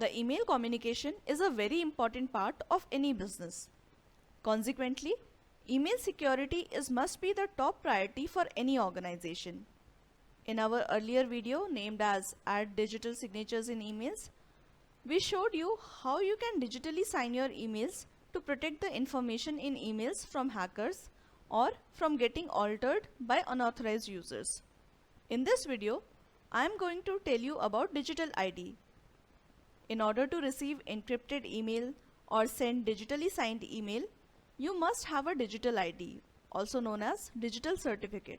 The email communication is a very important part of any business. Consequently, email security must be the top priority for any organization. In our earlier video named as Add Digital Signatures in Emails, we showed you how you can digitally sign your emails to protect the information in emails from hackers or from getting altered by unauthorized users. In this video, I am going to tell you about Digital ID. In order to receive encrypted email or send digitally signed email, you must have a digital ID, also known as digital certificate.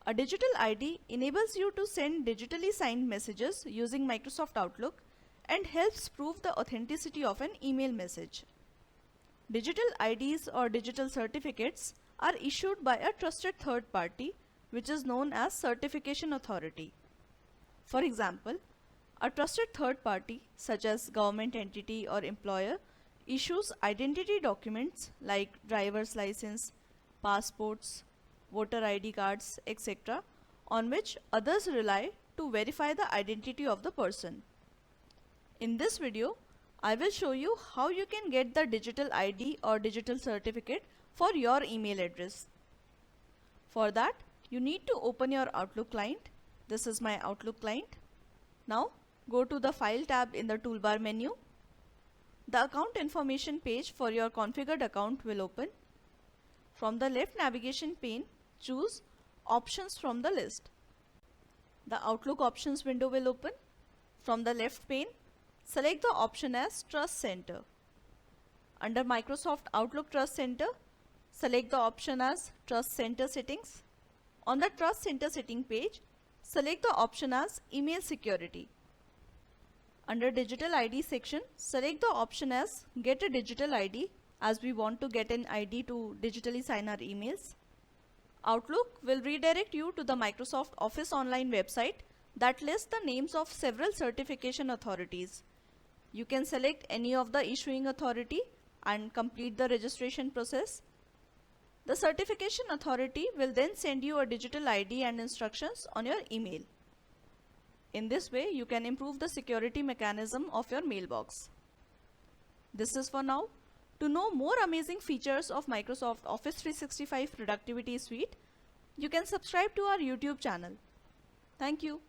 A digital ID enables you to send digitally signed messages using Microsoft Outlook and helps prove the authenticity of an email message. Digital IDs or digital certificates are issued by a trusted third party, which is known as certification authority. For example, a trusted third party such as government entity or employer issues identity documents like driver's license, passports, voter ID cards, etc., on which others rely to verify the identity of the person. In this video, I will show you how you can get the digital ID or digital certificate for your email address. For that, you need to open your Outlook client. This is my Outlook client. Now, go to the File tab in the toolbar menu. The account information page for your configured account will open. From the left navigation pane, choose Options from the list. The Outlook Options window will open. From the left pane, select the option as Trust Center. Under Microsoft Outlook Trust Center, select the option as Trust Center Settings. On the Trust Center setting page, select the option as Email Security. Under Digital ID section, select the option as Get a Digital ID, as we want to get an ID to digitally sign our emails. Outlook will redirect you to the Microsoft Office Online website that lists the names of several certification authorities. You can select any of the issuing authority and complete the registration process. The certification authority will then send you a digital ID and instructions on your email. In this way, you can improve the security mechanism of your mailbox. This is for now. To know more amazing features of Microsoft Office 365 Productivity Suite, you can subscribe to our YouTube channel. Thank you.